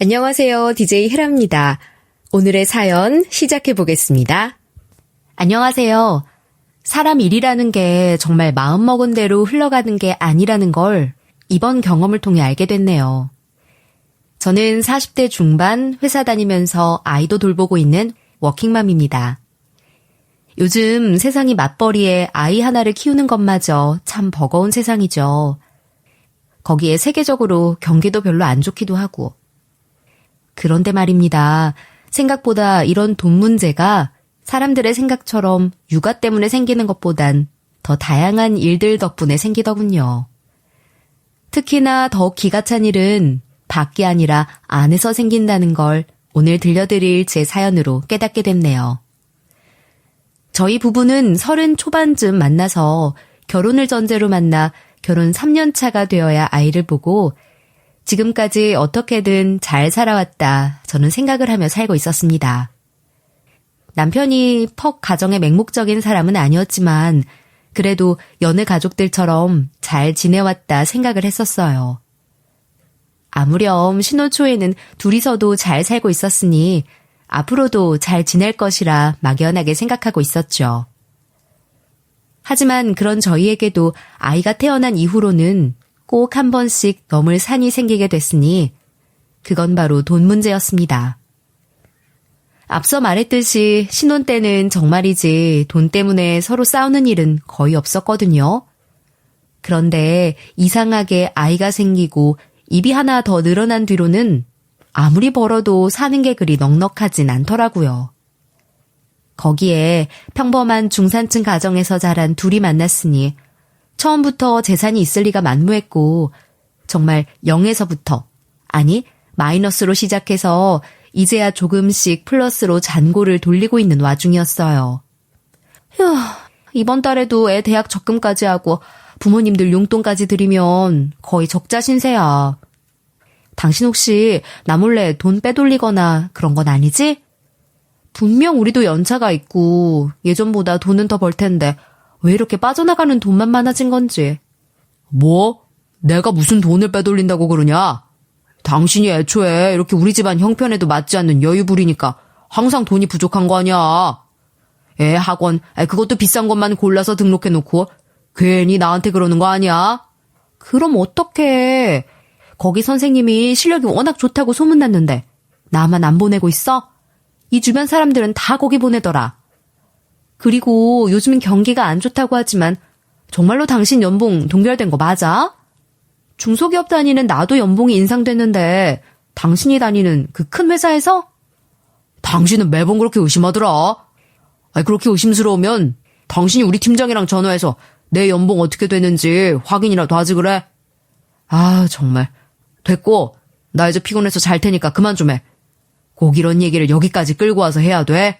안녕하세요. DJ 헤라입니다. 오늘의 사연 시작해 보겠습니다. 안녕하세요. 사람 일이라는 게 정말 마음먹은 대로 흘러가는 게 아니라는 걸 이번 경험을 통해 알게 됐네요. 저는 40대 중반 회사 다니면서 아이도 돌보고 있는 워킹맘입니다. 요즘 세상이 맞벌이에 아이 하나를 키우는 것마저 참 버거운 세상이죠. 거기에 세계적으로 경기도 별로 안 좋기도 하고. 그런데 말입니다. 생각보다 이런 돈 문제가 사람들의 생각처럼 육아 때문에 생기는 것보단 더 다양한 일들 덕분에 생기더군요. 특히나 더욱 기가 찬 일은 밖이 아니라 안에서 생긴다는 걸 오늘 들려드릴 제 사연으로 깨닫게 됐네요. 저희 부부는 30 초반쯤 만나서 결혼을 전제로 만나 결혼 3년 차가 되어야 아이를 보고 지금까지 어떻게든 잘 살아왔다 저는 생각을 하며 살고 있었습니다. 남편이 퍽 가정의 맹목적인 사람은 아니었지만 그래도 여느 가족들처럼 잘 지내왔다 생각을 했었어요. 아무렴 신혼 초에는 둘이서도 잘 살고 있었으니 앞으로도 잘 지낼 것이라 막연하게 생각하고 있었죠. 하지만 그런 저희에게도 아이가 태어난 이후로는 꼭 한 번씩 넘을 산이 생기게 됐으니 그건 바로 돈 문제였습니다. 앞서 말했듯이 신혼 때는 정말이지 돈 때문에 서로 싸우는 일은 거의 없었거든요. 그런데 이상하게 아이가 생기고 입이 하나 더 늘어난 뒤로는 아무리 벌어도 사는 게 그리 넉넉하진 않더라고요. 거기에 평범한 중산층 가정에서 자란 둘이 만났으니 처음부터 재산이 있을 리가 만무했고 정말 0에서부터 아니 마이너스로 시작해서 이제야 조금씩 플러스로 잔고를 돌리고 있는 와중이었어요. 휴, 이번 달에도 애 대학 적금까지 하고 부모님들 용돈까지 드리면 거의 적자 신세야. 당신 혹시 나 몰래 돈 빼돌리거나 그런 건 아니지? 분명 우리도 연차가 있고 예전보다 돈은 더 벌 텐데 왜 이렇게 빠져나가는 돈만 많아진 건지. 뭐? 내가 무슨 돈을 빼돌린다고 그러냐? 당신이 애초에 이렇게 우리 집안 형편에도 맞지 않는 여유 부리니까 항상 돈이 부족한 거 아니야. 애 학원, 그것도 비싼 것만 골라서 등록해놓고 괜히 나한테 그러는 거 아니야? 그럼 어떡해. 거기 선생님이 실력이 워낙 좋다고 소문났는데 나만 안 보내고 있어? 이 주변 사람들은 다 거기 보내더라. 그리고 요즘은 경기가 안 좋다고 하지만 정말로 당신 연봉 동결된 거 맞아? 중소기업 다니는 나도 연봉이 인상됐는데 당신이 다니는 그 큰 회사에서? 당신은 매번 그렇게 의심하더라. 그렇게 의심스러우면 당신이 우리 팀장이랑 전화해서 내 연봉 어떻게 되는지 확인이라도 하지 그래. 정말. 됐고 나 이제 피곤해서 잘 테니까 그만 좀 해. 꼭 이런 얘기를 여기까지 끌고 와서 해야 돼?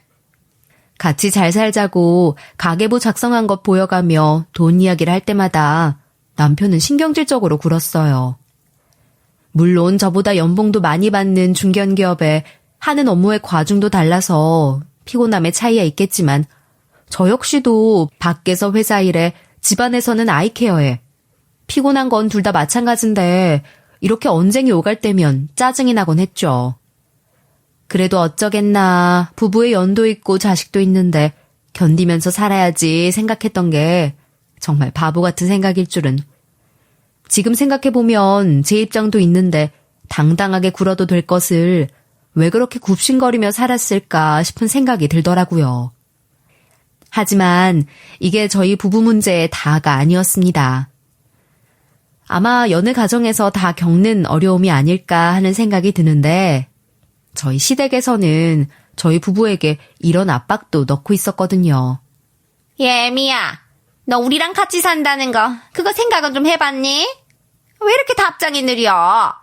같이 잘 살자고 가계부 작성한 것 보여가며 돈 이야기를 할 때마다 남편은 신경질적으로 굴었어요. 물론 저보다 연봉도 많이 받는 중견기업에 하는 업무의 과중도 달라서 피곤함의 차이야 있겠지만 저 역시도 밖에서 회사 일에 집안에서는 아이 케어에 피곤한 건 둘 다 마찬가지인데 이렇게 언쟁이 오갈 때면 짜증이 나곤 했죠. 그래도 어쩌겠나 부부의 연도 있고 자식도 있는데 견디면서 살아야지 생각했던 게 정말 바보 같은 생각일 줄은. 지금 생각해보면 제 입장도 있는데 당당하게 굴어도 될 것을 왜 그렇게 굽신거리며 살았을까 싶은 생각이 들더라고요. 하지만 이게 저희 부부 문제의 다가 아니었습니다. 아마 여느 가정에서 다 겪는 어려움이 아닐까 하는 생각이 드는데 저희 시댁에서는 저희 부부에게 이런 압박도 넣고 있었거든요. 예미야, 너 우리랑 같이 산다는 거 그거 생각은 좀 해봤니? 왜 이렇게 답장이 느려?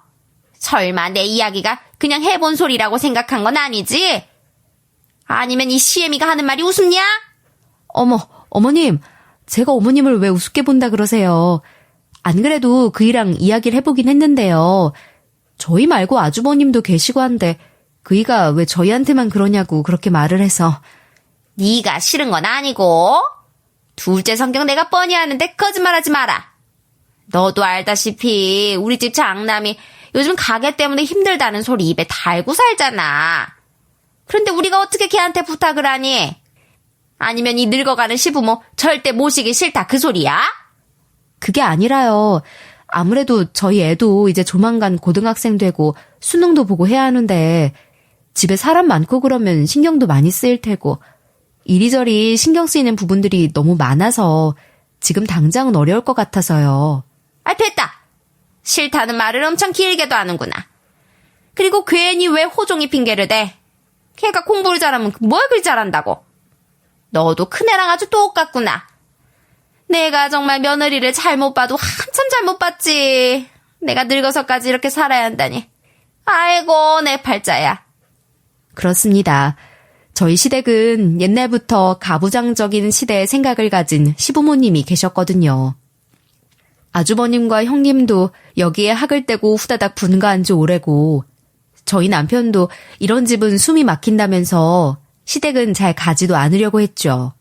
설마 내 이야기가 그냥 해본 소리라고 생각한 건 아니지? 아니면 이 시애미가 하는 말이 우습냐? 어머님, 제가 어머님을 왜 우습게 본다 그러세요? 안 그래도 그이랑 이야기를 해보긴 했는데요. 저희 말고 아주버님도 계시고 한데 그이가 왜 저희한테만 그러냐고 그렇게 말을 해서. 네가 싫은 건 아니고 둘째 성격 내가 뻔히 아는데 거짓말하지 마라. 너도 알다시피 우리 집 장남이 요즘 가게 때문에 힘들다는 소리 입에 달고 살잖아. 그런데 우리가 어떻게 걔한테 부탁을 하니? 아니면 이 늙어가는 시부모 절대 모시기 싫다 그 소리야? 그게 아니라요. 아무래도 저희 애도 이제 조만간 고등학생 되고 수능도 보고 해야 하는데 집에 사람 많고 그러면 신경도 많이 쓰일 테고 이리저리 신경 쓰이는 부분들이 너무 많아서 지금 당장은 어려울 것 같아서요. 아, 됐다. 싫다는 말을 엄청 길게도 하는구나. 그리고 괜히 왜 호종이 핑계를 대? 걔가 공부를 잘하면 뭘 그리 잘한다고. 너도 큰애랑 아주 똑같구나. 내가 정말 며느리를 잘못 봐도 한참 잘못 봤지. 내가 늙어서까지 이렇게 살아야 한다니. 아이고 내 팔자야. 그렇습니다. 저희 시댁은 옛날부터 가부장적인 시대의 생각을 가진 시부모님이 계셨거든요. 아주버님과 형님도 여기에 학을 떼고 후다닥 분가한 지 오래고 저희 남편도 이런 집은 숨이 막힌다면서 시댁은 잘 가지도 않으려고 했죠.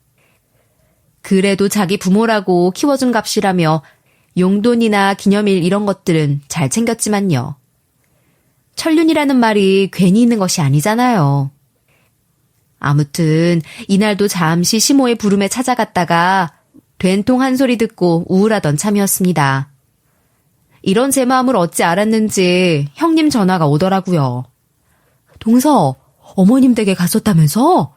그래도 자기 부모라고 키워준 값이라며 용돈이나 기념일 이런 것들은 잘 챙겼지만요. 천륜이라는 말이 괜히 있는 것이 아니잖아요. 아무튼 이날도 잠시 시모의 부름에 찾아갔다가 된통 한 소리 듣고 우울하던 참이었습니다. 이런 제 마음을 어찌 알았는지 형님 전화가 오더라고요. 동서, 어머님 댁에 갔었다면서?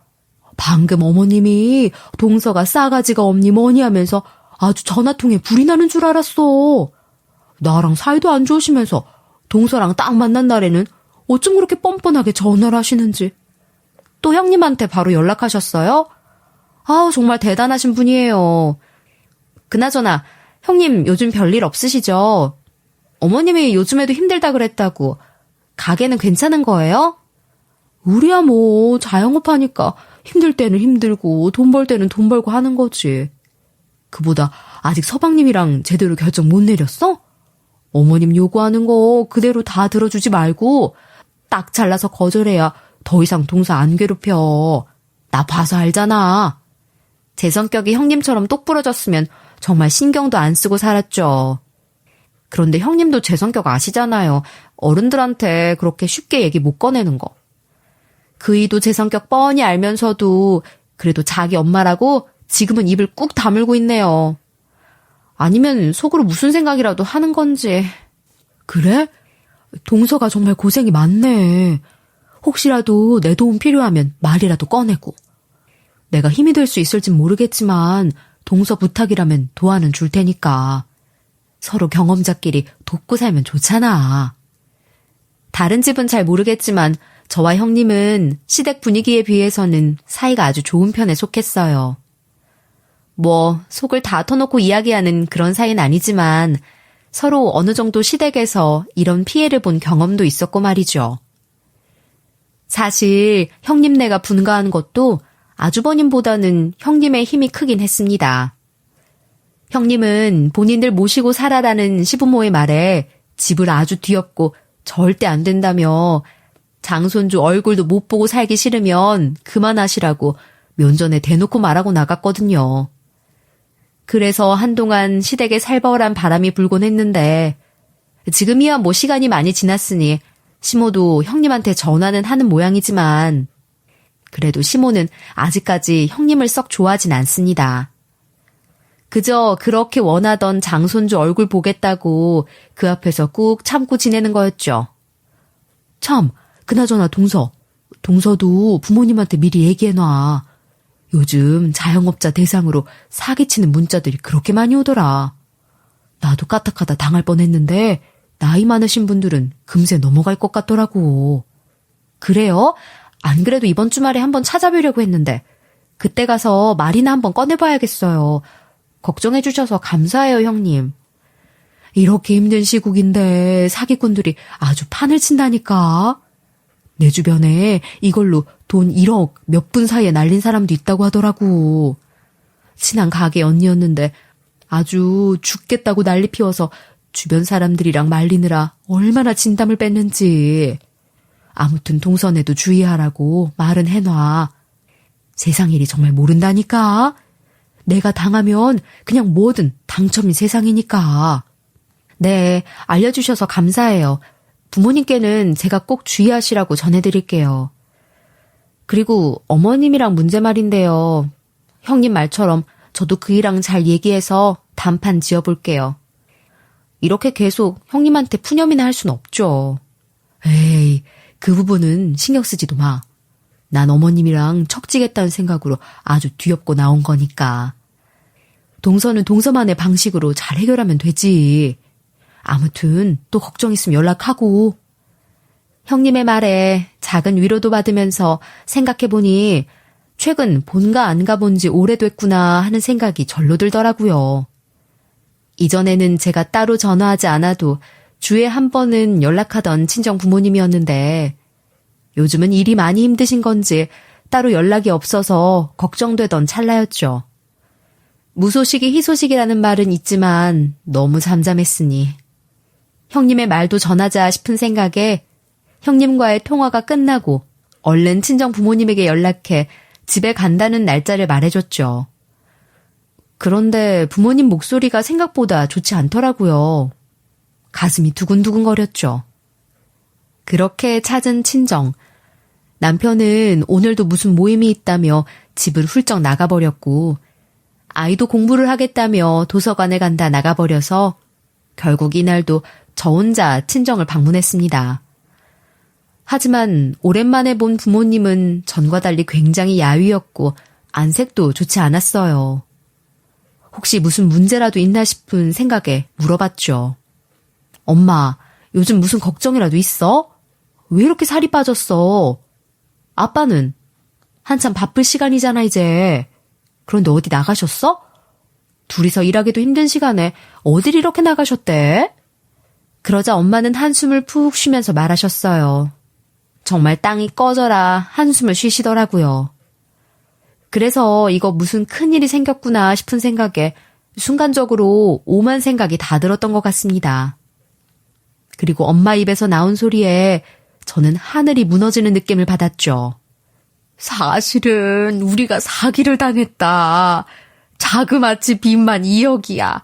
방금 어머님이 동서가 싸가지가 없니 뭐니 하면서 아주 전화통에 불이 나는 줄 알았어. 나랑 사이도 안 좋으시면서 동서랑 딱 만난 날에는 어쩜 그렇게 뻔뻔하게 전화를 하시는지. 또 형님한테 바로 연락하셨어요? 아우 정말 대단하신 분이에요. 그나저나 형님 요즘 별일 없으시죠? 어머님이 요즘에도 힘들다 그랬다고. 가게는 괜찮은 거예요? 우리야 뭐 자영업하니까 힘들 때는 힘들고 돈 벌 때는 돈 벌고 하는 거지. 그보다 아직 서방님이랑 제대로 결정 못 내렸어? 어머님 요구하는 거 그대로 다 들어주지 말고 딱 잘라서 거절해야 더 이상 동서 안 괴롭혀. 나 봐서 알잖아. 제 성격이 형님처럼 똑부러졌으면 정말 신경도 안 쓰고 살았죠. 그런데 형님도 제 성격 아시잖아요. 어른들한테 그렇게 쉽게 얘기 못 꺼내는 거. 그이도 제 성격 뻔히 알면서도 그래도 자기 엄마라고 지금은 입을 꾹 다물고 있네요. 아니면 속으로 무슨 생각이라도 하는 건지. 그래? 동서가 정말 고생이 많네. 혹시라도 내 도움 필요하면 말이라도 꺼내고. 내가 힘이 될 수 있을진 모르겠지만 동서 부탁이라면 도와는 줄 테니까. 서로 경험자끼리 돕고 살면 좋잖아. 다른 집은 잘 모르겠지만 저와 형님은 시댁 분위기에 비해서는 사이가 아주 좋은 편에 속했어요. 뭐 속을 다 터놓고 이야기하는 그런 사이는 아니지만 서로 어느 정도 시댁에서 이런 피해를 본 경험도 있었고 말이죠. 사실 형님네가 분가한 것도 아주버님보다는 형님의 힘이 크긴 했습니다. 형님은 본인들 모시고 살아라는 시부모의 말에 집을 아주 뒤엎고 절대 안 된다며 장손주 얼굴도 못 보고 살기 싫으면 그만하시라고 면전에 대놓고 말하고 나갔거든요. 그래서 한동안 시댁에 살벌한 바람이 불곤 했는데 지금이야 뭐 시간이 많이 지났으니 시모도 형님한테 전화는 하는 모양이지만 그래도 시모는 아직까지 형님을 썩 좋아하진 않습니다. 그저 그렇게 원하던 장손주 얼굴 보겠다고 그 앞에서 꾹 참고 지내는 거였죠. 참, 그나저나 동서도 부모님한테 미리 얘기해놔. 요즘 자영업자 대상으로 사기치는 문자들이 그렇게 많이 오더라. 나도 까딱하다 당할 뻔했는데 나이 많으신 분들은 금세 넘어갈 것 같더라고. 그래요? 안 그래도 이번 주말에 한번 찾아뵈려고 했는데 그때 가서 말이나 한번 꺼내봐야겠어요. 걱정해 주셔서 감사해요, 형님. 이렇게 힘든 시국인데 사기꾼들이 아주 판을 친다니까. 내 주변에 이걸로 돈 1억 몇 분 사이에 날린 사람도 있다고 하더라고. 친한 가게 언니였는데 아주 죽겠다고 난리 피워서 주변 사람들이랑 말리느라 얼마나 진담을 뺐는지. 아무튼 동선에도 주의하라고 말은 해놔. 세상 일이 정말 모른다니까. 내가 당하면 그냥 뭐든 당첨인 세상이니까. 네, 알려주셔서 감사해요. 부모님께는 제가 꼭 주의하시라고 전해드릴게요. 그리고 어머님이랑 문제 말인데요. 형님 말처럼 저도 그이랑 잘 얘기해서 단판 지어볼게요. 이렇게 계속 형님한테 푸념이나 할 순 없죠. 에이, 그 부분은 신경 쓰지도 마. 난 어머님이랑 척지겠다는 생각으로 아주 뒤엎고 나온 거니까. 동서는 동서만의 방식으로 잘 해결하면 되지. 아무튼 또 걱정 있으면 연락하고. 형님의 말에 작은 위로도 받으면서 생각해보니 최근 본가 안 가본 지 오래됐구나 하는 생각이 절로 들더라고요. 이전에는 제가 따로 전화하지 않아도 주에 한 번은 연락하던 친정 부모님이었는데 요즘은 일이 많이 힘드신 건지 따로 연락이 없어서 걱정되던 찰나였죠. 무소식이 희소식이라는 말은 있지만 너무 잠잠했으니 형님의 말도 전하자 싶은 생각에 형님과의 통화가 끝나고 얼른 친정 부모님에게 연락해 집에 간다는 날짜를 말해줬죠. 그런데 부모님 목소리가 생각보다 좋지 않더라고요. 가슴이 두근두근거렸죠. 그렇게 찾은 친정. 남편은 오늘도 무슨 모임이 있다며 집을 훌쩍 나가버렸고 아이도 공부를 하겠다며 도서관에 간다 나가버려서 결국 이날도 저 혼자 친정을 방문했습니다. 하지만 오랜만에 본 부모님은 전과 달리 굉장히 야위었고 안색도 좋지 않았어요. 혹시 무슨 문제라도 있나 싶은 생각에 물어봤죠. 엄마, 요즘 무슨 걱정이라도 있어? 왜 이렇게 살이 빠졌어? 아빠는? 한참 바쁠 시간이잖아, 이제. 그런데 어디 나가셨어? 둘이서 일하기도 힘든 시간에 어딜 이렇게 나가셨대? 그러자 엄마는 한숨을 푹 쉬면서 말하셨어요. 정말 땅이 꺼져라 한숨을 쉬시더라고요. 그래서 이거 무슨 큰일이 생겼구나 싶은 생각에 순간적으로 오만 생각이 다 들었던 것 같습니다. 그리고 엄마 입에서 나온 소리에 저는 하늘이 무너지는 느낌을 받았죠. 사실은 우리가 사기를 당했다. 자그마치 빚만 2억이야.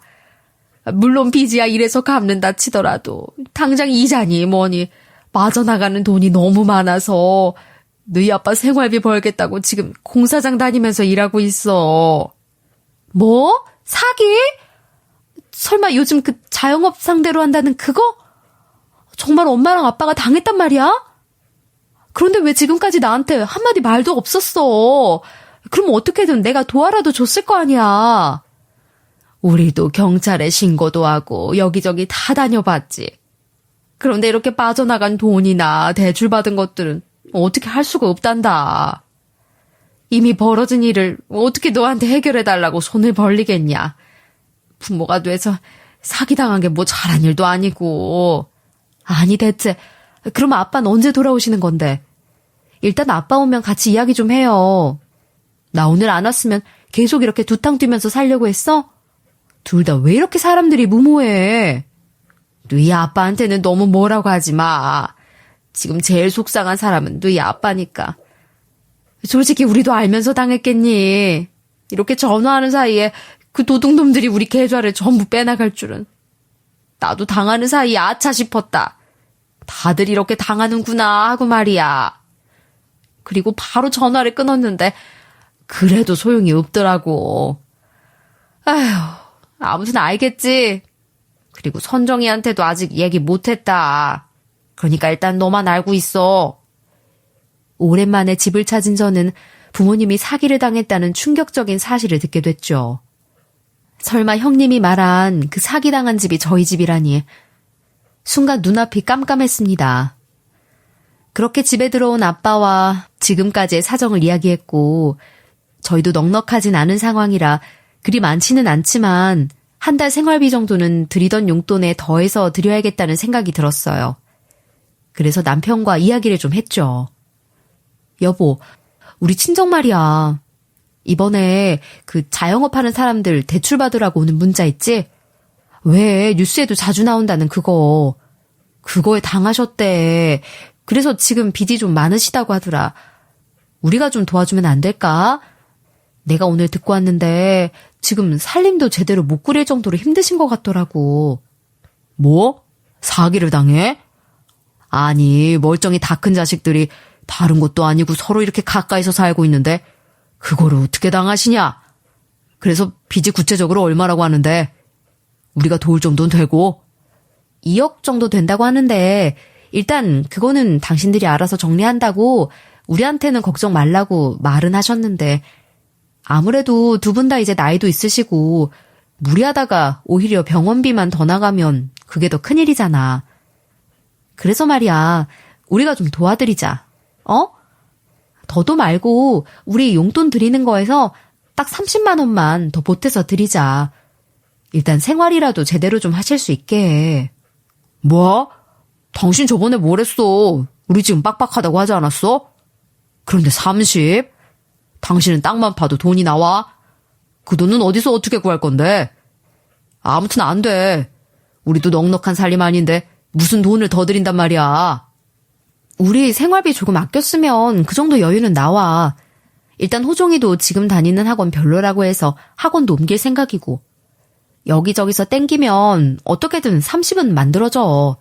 물론 빚이야 이래서 갚는다 치더라도 당장 이자니 뭐니 빠져나가는 돈이 너무 많아서 너희 아빠 생활비 벌겠다고 지금 공사장 다니면서 일하고 있어. 뭐? 사기? 설마 요즘 그 자영업 상대로 한다는 그거? 정말 엄마랑 아빠가 당했단 말이야? 그런데 왜 지금까지 나한테 한마디 말도 없었어? 그럼 어떻게든 내가 도와라도 줬을 거 아니야. 우리도 경찰에 신고도 하고 여기저기 다 다녀봤지. 그런데 이렇게 빠져나간 돈이나 대출받은 것들은 어떻게 할 수가 없단다. 이미 벌어진 일을 어떻게 너한테 해결해달라고 손을 벌리겠냐. 부모가 돼서 사기당한 게 뭐 잘한 일도 아니고. 아니 대체 그럼 아빠는 언제 돌아오시는 건데? 일단 아빠 오면 같이 이야기 좀 해요. 나 오늘 안 왔으면 계속 이렇게 두탕 뛰면서 살려고 했어? 둘 다 왜 이렇게 사람들이 무모해? 너희 아빠한테는 너무 뭐라고 하지 마. 지금 제일 속상한 사람은 너희 아빠니까. 솔직히 우리도 알면서 당했겠니? 이렇게 전화하는 사이에 그 도둑놈들이 우리 계좌를 전부 빼나갈 줄은. 나도 당하는 사이에 아차 싶었다. 다들 이렇게 당하는구나 하고 말이야. 그리고 바로 전화를 끊었는데 그래도 소용이 없더라고. 아휴, 아무튼 알겠지. 그리고 선정이한테도 아직 얘기 못했다. 그러니까 일단 너만 알고 있어. 오랜만에 집을 찾은 저는 부모님이 사기를 당했다는 충격적인 사실을 듣게 됐죠. 설마 형님이 말한 그 사기당한 집이 저희 집이라니. 순간 눈앞이 깜깜했습니다. 그렇게 집에 들어온 아빠와 지금까지의 사정을 이야기했고 저희도 넉넉하진 않은 상황이라 그리 많지는 않지만 한 달 생활비 정도는 드리던 용돈에 더해서 드려야겠다는 생각이 들었어요. 그래서 남편과 이야기를 좀 했죠. 여보, 우리 친정 말이야. 이번에 그 자영업하는 사람들 대출 받으라고 오는 문자 있지? 왜 뉴스에도 자주 나온다는 그거. 그거에 당하셨대. 그래서 지금 빚이 좀 많으시다고 하더라. 우리가 좀 도와주면 안 될까? 내가 오늘 듣고 왔는데 지금 살림도 제대로 못 꾸릴 정도로 힘드신 것 같더라고. 뭐? 사기를 당해? 아니, 멀쩡히 다 큰 자식들이 다른 것도 아니고 서로 이렇게 가까이서 살고 있는데 그거를 어떻게 당하시냐? 그래서 빚이 구체적으로 얼마라고 하는데 우리가 도울 정도는 되고 2억 정도 된다고 하는데 일단 그거는 당신들이 알아서 정리한다고 우리한테는 걱정 말라고 말은 하셨는데 아무래도 두 분 다 이제 나이도 있으시고 무리하다가 오히려 병원비만 더 나가면 그게 더 큰일이잖아. 그래서 말이야, 우리가 좀 도와드리자. 더도 말고 우리 용돈 드리는 거에서 딱 30만 원만 더 보태서 드리자. 일단 생활이라도 제대로 좀 하실 수 있게 해. 뭐? 당신 저번에 뭐랬어? 우리 지금 빡빡하다고 하지 않았어? 그런데 30? 당신은 땅만 파도 돈이 나와? 그 돈은 어디서 어떻게 구할 건데? 아무튼 안 돼. 우리도 넉넉한 살림 아닌데 무슨 돈을 더 드린단 말이야. 우리 생활비 조금 아꼈으면 그 정도 여유는 나와. 일단 호종이도 지금 다니는 학원 별로라고 해서 학원도 옮길 생각이고 여기저기서 땡기면 어떻게든 30은 만들어져.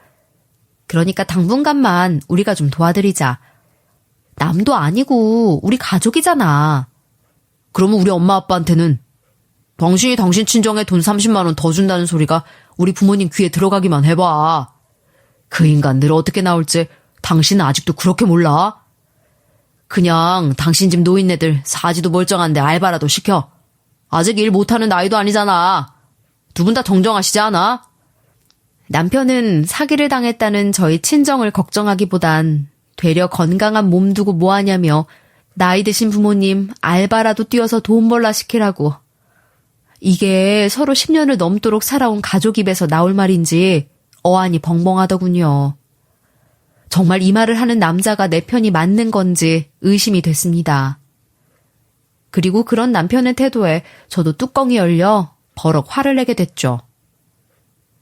그러니까 당분간만 우리가 좀 도와드리자. 남도 아니고 우리 가족이잖아. 그러면 우리 엄마 아빠한테는 당신이 당신 친정에 돈 30만 원 더 준다는 소리가 우리 부모님 귀에 들어가기만 해봐. 그 인간들 어떻게 나올지 당신은 아직도 그렇게 몰라? 그냥 당신 집 노인네들 사지도 멀쩡한데 알바라도 시켜. 아직 일 못하는 나이도 아니잖아. 두 분 다 정정하시지 않아? 남편은 사기를 당했다는 저희 친정을 걱정하기보단 되려 건강한 몸 두고 뭐하냐며 나이 드신 부모님 알바라도 뛰어서 돈 벌라 시키라고. 이게 서로 10년을 넘도록 살아온 가족 입에서 나올 말인지 어안이 벙벙하더군요. 정말 이 말을 하는 남자가 내 편이 맞는 건지 의심이 됐습니다. 그리고 그런 남편의 태도에 저도 뚜껑이 열려 버럭 화를 내게 됐죠.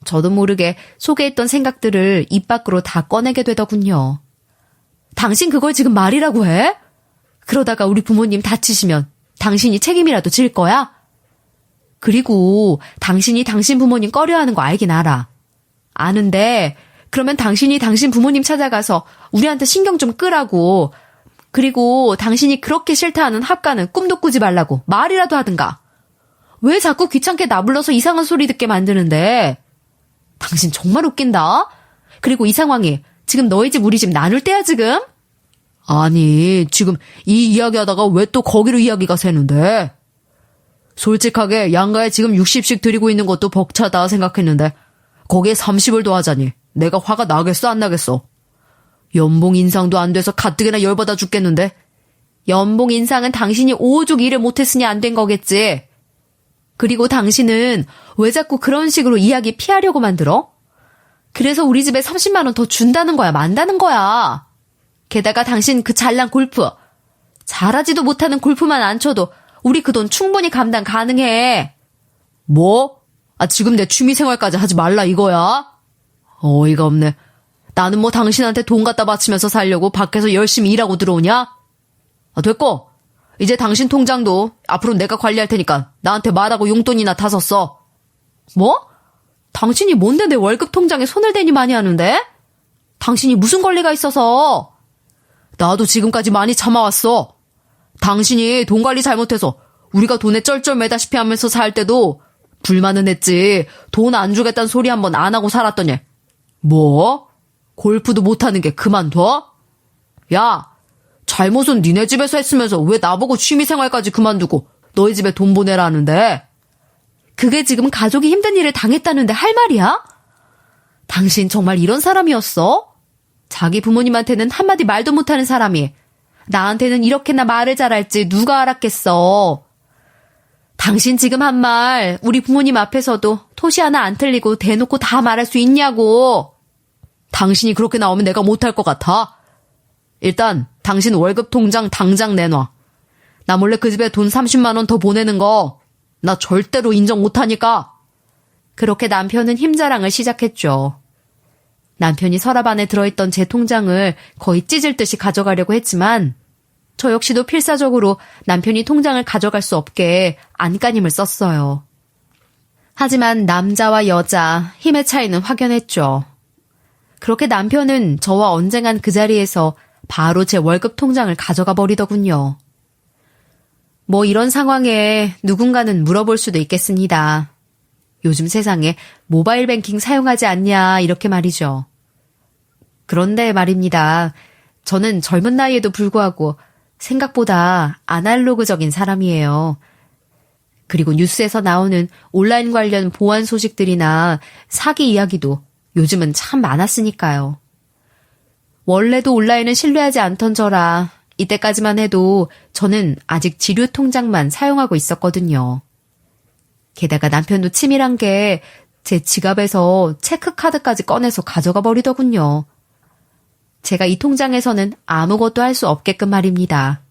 저도 모르게 속에 있던 생각들을 입 밖으로 다 꺼내게 되더군요. 당신 그걸 지금 말이라고 해? 그러다가 우리 부모님 다치시면 당신이 책임이라도 질 거야? 그리고 당신이 당신 부모님 꺼려하는 거 알긴 알아. 아는데 그러면 당신이 당신 부모님 찾아가서 우리한테 신경 좀 끄라고. 그리고 당신이 그렇게 싫다 하는 합가는 꿈도 꾸지 말라고 말이라도 하든가. 왜 자꾸 귀찮게 나불러서 이상한 소리 듣게 만드는데? 당신 정말 웃긴다. 그리고 이 상황이 지금 너희 집 우리 집 나눌 때야 지금? 아니, 지금 이 이야기 하다가 왜 또 거기로 이야기가 새는데? 솔직하게 양가에 지금 60씩 드리고 있는 것도 벅차다 생각했는데 거기에 30을 더하자니 내가 화가 나겠어 안 나겠어? 연봉 인상도 안 돼서 가뜩이나 열받아 죽겠는데. 연봉 인상은 당신이 오죽 일을 못했으니 안 된 거겠지. 그리고 당신은 왜 자꾸 그런 식으로 이야기 피하려고 만들어? 그래서 우리 집에 30만 원 더 준다는 거야, 만다는 거야. 게다가 당신 그 잘난 골프, 잘하지도 못하는 골프만 안 쳐도 우리 그 돈 충분히 감당 가능해. 뭐? 지금 내 취미생활까지 하지 말라 이거야? 어이가 없네. 나는 뭐 당신한테 돈 갖다 바치면서 살려고 밖에서 열심히 일하고 들어오냐? 됐고. 이제 당신 통장도 앞으로 내가 관리할 테니까 나한테 말하고 용돈이나 타서 써. 뭐? 당신이 뭔데 내 월급 통장에 손을 대니 많이 하는데? 당신이 무슨 권리가 있어서? 나도 지금까지 많이 참아왔어. 당신이 돈 관리 잘못해서 우리가 돈에 쩔쩔 매다시피 하면서 살 때도 불만은 했지. 돈 안 주겠다는 소리 한번 안 하고 살았더니. 뭐? 골프도 못하는 게 그만둬? 야, 잘못은 니네 집에서 했으면서 왜 나보고 취미생활까지 그만두고 너희 집에 돈 보내라는데? 그게 지금 가족이 힘든 일을 당했다는데 할 말이야? 당신 정말 이런 사람이었어? 자기 부모님한테는 한마디 말도 못하는 사람이 나한테는 이렇게나 말을 잘할지 누가 알았겠어. 당신 지금 한 말 우리 부모님 앞에서도 토시 하나 안 틀리고 대놓고 다 말할 수 있냐고. 당신이 그렇게 나오면 내가 못할 것 같아. 일단 당신 월급 통장 당장 내놔. 나 몰래 그 집에 돈 30만 원 더 보내는 거 나 절대로 인정 못하니까. 그렇게 남편은 힘자랑을 시작했죠. 남편이 서랍 안에 들어있던 제 통장을 거의 찢을 듯이 가져가려고 했지만 저 역시도 필사적으로 남편이 통장을 가져갈 수 없게 안간힘을 썼어요. 하지만 남자와 여자 힘의 차이는 확연했죠. 그렇게 남편은 저와 언쟁한 그 자리에서 바로 제 월급 통장을 가져가 버리더군요. 뭐 이런 상황에 누군가는 물어볼 수도 있겠습니다. 요즘 세상에 모바일 뱅킹 사용하지 않냐 이렇게 말이죠. 그런데 말입니다. 저는 젊은 나이에도 불구하고 생각보다 아날로그적인 사람이에요. 그리고 뉴스에서 나오는 온라인 관련 보안 소식들이나 사기 이야기도 요즘은 참 많았으니까요. 원래도 온라인은 신뢰하지 않던 저라 이때까지만 해도 저는 아직 지류 통장만 사용하고 있었거든요. 게다가 남편도 치밀한 게 제 지갑에서 체크카드까지 꺼내서 가져가 버리더군요. 제가 이 통장에서는 아무것도 할 수 없게끔 말입니다.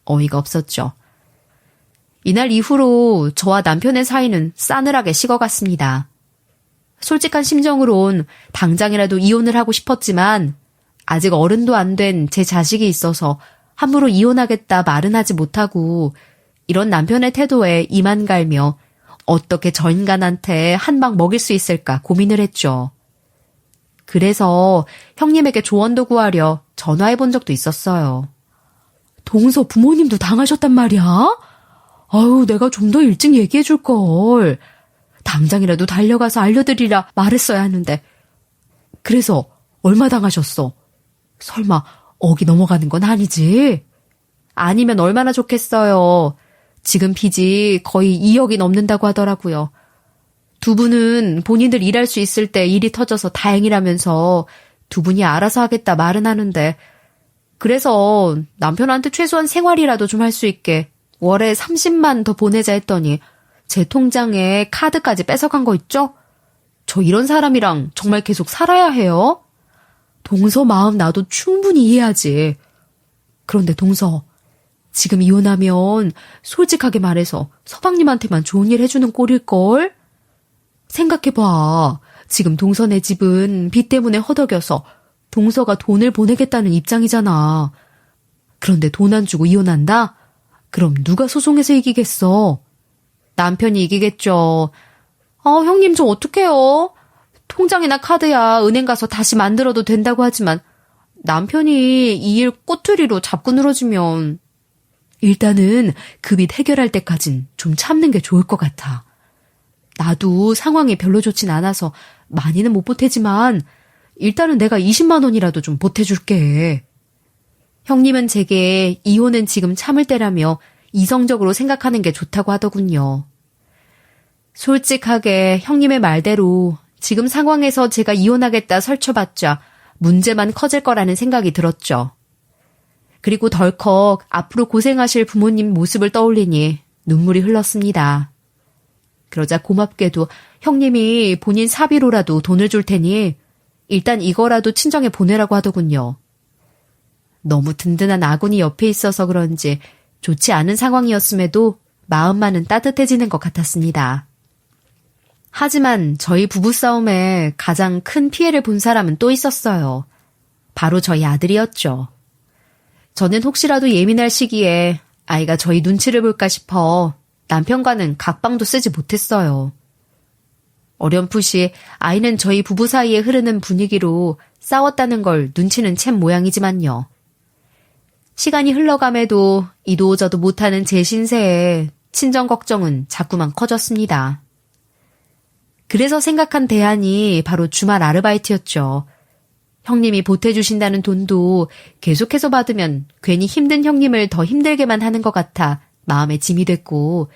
어이가 없었죠. 이날 이후로 저와 남편의 사이는 싸늘하게 식어갔습니다. 솔직한 심정으론 당장이라도 이혼을 하고 싶었지만 아직 어른도 안 된 제 자식이 있어서 함부로 이혼하겠다 말은 하지 못하고 이런 남편의 태도에 이만 갈며 어떻게 저 인간한테 한 방 먹일 수 있을까 고민을 했죠. 그래서 형님에게 조언도 구하려 전화해 본 적도 있었어요. 동서 부모님도 당하셨단 말이야? 아유, 내가 좀 더 일찍 얘기해 줄 걸. 당장이라도 달려가서 알려드리라 말했어야 하는데. 그래서 얼마 당하셨어? 설마 억이 넘어가는 건 아니지? 아니면 얼마나 좋겠어요. 지금 빚이 거의 2억이 넘는다고 하더라고요. 두 분은 본인들 일할 수 있을 때 일이 터져서 다행이라면서 두 분이 알아서 하겠다 말은 하는데 그래서 남편한테 최소한 생활이라도 좀 할 수 있게 월에 30만 더 보내자 했더니 제 통장에 카드까지 뺏어간 거 있죠? 저 이런 사람이랑 정말 계속 살아야 해요? 동서 마음 나도 충분히 이해하지. 그런데 동서, 지금 이혼하면 솔직하게 말해서 서방님한테만 좋은 일 해주는 꼴일걸? 생각해봐. 지금 동서네 집은 빚 때문에 허덕여서 동서가 돈을 보내겠다는 입장이잖아. 그런데 돈 안 주고 이혼한다? 그럼 누가 소송해서 이기겠어? 남편이 이기겠죠. 형님 저 어떡해요? 통장이나 카드야 은행 가서 다시 만들어도 된다고 하지만 남편이 이 일 꼬투리로 잡고 늘어지면 일단은 그 빚 해결할 때까진 좀 참는 게 좋을 것 같아. 나도 상황이 별로 좋진 않아서 많이는 못 보태지만 일단은 내가 20만 원이라도 좀 보태줄게. 형님은 제게 이혼은 지금 참을 때라며 이성적으로 생각하는 게 좋다고 하더군요. 솔직하게 형님의 말대로 지금 상황에서 제가 이혼하겠다 설쳐봤자 문제만 커질 거라는 생각이 들었죠. 그리고 덜컥 앞으로 고생하실 부모님 모습을 떠올리니 눈물이 흘렀습니다. 그러자 고맙게도 형님이 본인 사비로라도 돈을 줄 테니 일단 이거라도 친정에 보내라고 하더군요. 너무 든든한 아군이 옆에 있어서 그런지 좋지 않은 상황이었음에도 마음만은 따뜻해지는 것 같았습니다. 하지만 저희 부부싸움에 가장 큰 피해를 본 사람은 또 있었어요. 바로 저희 아들이었죠. 저는 혹시라도 예민할 시기에 아이가 저희 눈치를 볼까 싶어 남편과는 각방도 쓰지 못했어요. 어렴풋이 아이는 저희 부부 사이에 흐르는 분위기로 싸웠다는 걸 눈치는 챈 모양이지만요. 시간이 흘러감에도 이도저도 못하는 제 신세에 친정 걱정은 자꾸만 커졌습니다. 그래서 생각한 대안이 바로 주말 아르바이트였죠. 형님이 보태주신다는 돈도 계속해서 받으면 괜히 힘든 형님을 더 힘들게만 하는 것 같아 마음에 짐이 됐고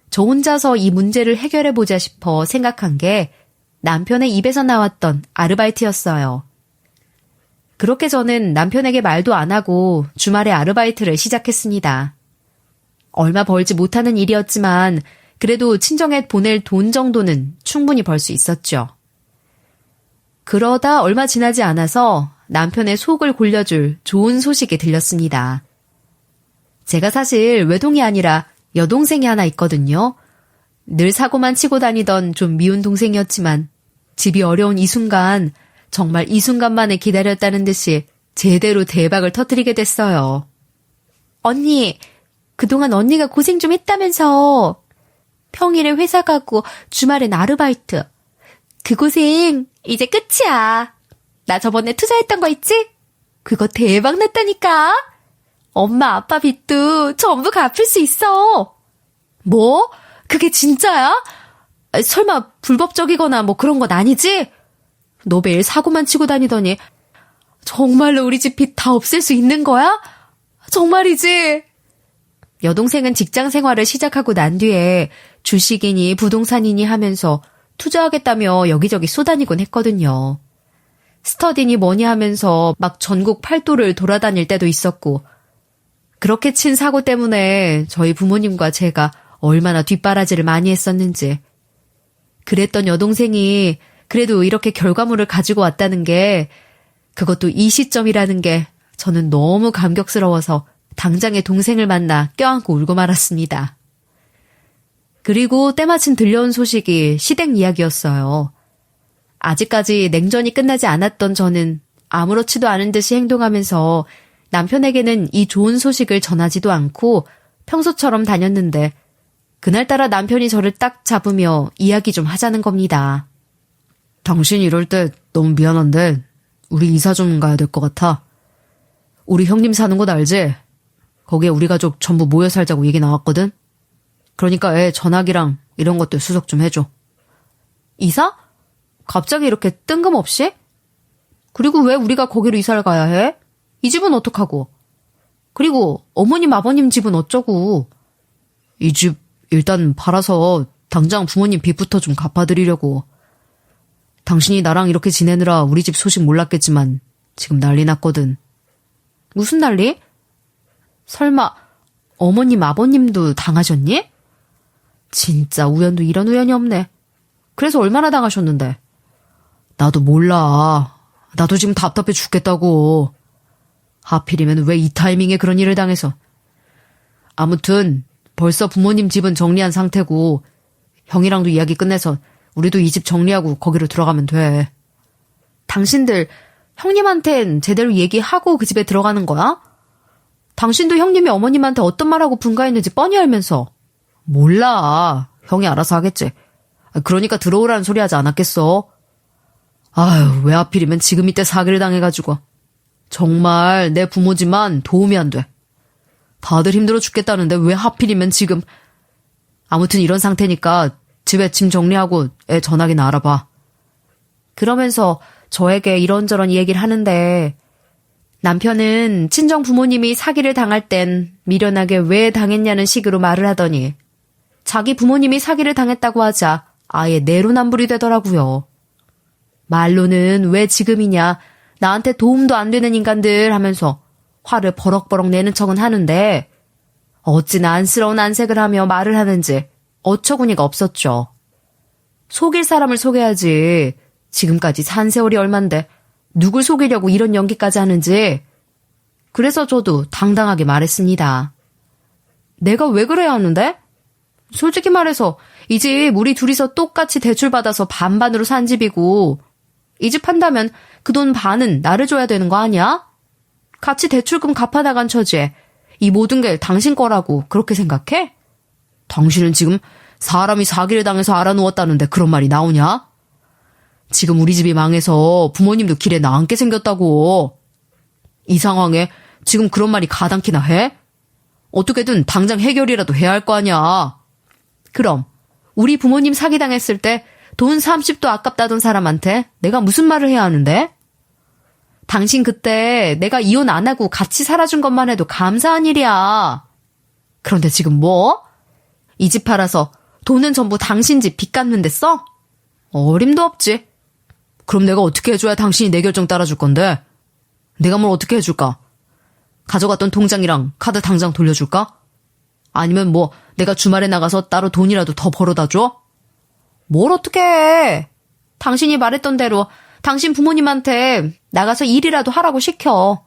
저 혼자서 이 문제를 해결해보자 싶어 생각한 게 남편의 입에서 나왔던 아르바이트였어요. 그렇게 저는 남편에게 말도 안 하고 주말에 아르바이트를 시작했습니다. 얼마 벌지 못하는 일이었지만 그래도 친정에 보낼 돈 정도는 충분히 벌 수 있었죠. 그러다 얼마 지나지 않아서 남편의 속을 골려줄 좋은 소식이 들렸습니다. 제가 사실 외동이 아니라 여동생이 하나 있거든요. 늘 사고만 치고 다니던 좀 미운 동생이었지만 집이 어려운 이 순간, 정말 이 순간만을 기다렸다는 듯이 제대로 대박을 터뜨리게 됐어요. 언니, 그동안 언니가 고생 좀 했다면서. 평일에 회사 가고 주말엔 아르바이트. 그 고생 이제 끝이야. 나 저번에 투자했던 거 있지? 그거 대박 났다니까. 엄마 아빠 빚도 전부 갚을 수 있어. 뭐? 그게 진짜야? 설마 불법적이거나 뭐 그런 건 아니지? 너 매일 사고만 치고 다니더니 정말로 우리 집 빚 다 없앨 수 있는 거야? 정말이지? 여동생은 직장 생활을 시작하고 난 뒤에 주식이니 부동산이니 하면서 투자하겠다며 여기저기 쏘다니곤 했거든요. 스터디니 뭐니 하면서 막 전국 팔도를 돌아다닐 때도 있었고, 그렇게 친 사고 때문에 저희 부모님과 제가 얼마나 뒷바라지를 많이 했었는지. 그랬던 여동생이 그래도 이렇게 결과물을 가지고 왔다는 게, 그것도 이 시점이라는 게 저는 너무 감격스러워서 당장에 동생을 만나 껴안고 울고 말았습니다. 그리고 때마침 들려온 소식이 시댁 이야기였어요. 아직까지 냉전이 끝나지 않았던 저는 아무렇지도 않은 듯이 행동하면서 남편에게는 이 좋은 소식을 전하지도 않고 평소처럼 다녔는데, 그날따라 남편이 저를 딱 잡으며 이야기 좀 하자는 겁니다. 당신 이럴 때 너무 미안한데 우리 이사 좀 가야 될 것 같아. 우리 형님 사는 곳 알지? 거기에 우리 가족 전부 모여 살자고 얘기 나왔거든? 그러니까 애 전화기랑 이런 것들 수속 좀 해줘. 이사? 갑자기 이렇게 뜬금없이? 그리고 왜 우리가 거기로 이사를 가야 해? 이 집은 어떡하고? 그리고 어머님 아버님 집은 어쩌고? 이 집 일단 팔아서 당장 부모님 빚부터 좀 갚아드리려고. 당신이 나랑 이렇게 지내느라 우리 집 소식 몰랐겠지만 지금 난리 났거든. 무슨 난리? 설마 어머님 아버님도 당하셨니? 진짜 우연도 이런 우연이 없네. 그래서 얼마나 당하셨는데? 나도 몰라. 나도 지금 답답해 죽겠다고. 하필이면 왜 이 타이밍에 그런 일을 당해서. 아무튼 벌써 부모님 집은 정리한 상태고 형이랑도 이야기 끝내서 우리도 이 집 정리하고 거기로 들어가면 돼. 당신들 형님한텐 제대로 얘기하고 그 집에 들어가는 거야? 당신도 형님이 어머님한테 어떤 말하고 분가했는지 뻔히 알면서. 몰라. 형이 알아서 하겠지. 그러니까 들어오라는 소리 하지 않았겠어. 아유, 왜 하필이면 지금 이때 사기를 당해가지고. 정말 내 부모지만 도움이 안 돼. 다들 힘들어 죽겠다는데 왜 하필이면 지금. 아무튼 이런 상태니까 집에 짐 정리하고 애 전화기나 알아봐. 그러면서 저에게 이런저런 얘기를 하는데, 남편은 친정 부모님이 사기를 당할 땐 미련하게 왜 당했냐는 식으로 말을 하더니 자기 부모님이 사기를 당했다고 하자 아예 내로남불이 되더라고요. 말로는 왜 지금이냐, 나한테 도움도 안 되는 인간들 하면서 화를 버럭버럭 내는 척은 하는데 어찌나 안쓰러운 안색을 하며 말을 하는지 어처구니가 없었죠. 속일 사람을 속여야지. 지금까지 산 세월이 얼만데 누굴 속이려고 이런 연기까지 하는지. 그래서 저도 당당하게 말했습니다. 내가 왜 그래야 하는데? 솔직히 말해서 이 집 우리 둘이서 똑같이 대출받아서 반반으로 산 집이고, 이 집 판다면 그 돈 반은 나를 줘야 되는 거 아니야? 같이 대출금 갚아나간 처지에 이 모든 게 당신 거라고 그렇게 생각해? 당신은 지금 사람이 사기를 당해서 알아누웠다는데 그런 말이 나오냐? 지금 우리 집이 망해서 부모님도 길에 나앉게 생겼다고. 이 상황에 지금 그런 말이 가당키나 해? 어떻게든 당장 해결이라도 해야 할 거 아니야. 그럼 우리 부모님 사기당했을 때 돈 30도 아깝다던 사람한테 내가 무슨 말을 해야 하는데? 당신 그때 내가 이혼 안 하고 같이 살아준 것만 해도 감사한 일이야. 그런데 지금 뭐? 이 집 팔아서 돈은 전부 당신 집 빚 갚는 데 써? 어림도 없지. 그럼 내가 어떻게 해줘야 당신이 내 결정 따라줄 건데? 내가 뭘 어떻게 해줄까? 가져갔던 통장이랑 카드 당장 돌려줄까? 아니면 뭐 내가 주말에 나가서 따로 돈이라도 더 벌어다 줘? 뭘 어떻게 해? 당신이 말했던 대로 당신 부모님한테 나가서 일이라도 하라고 시켜.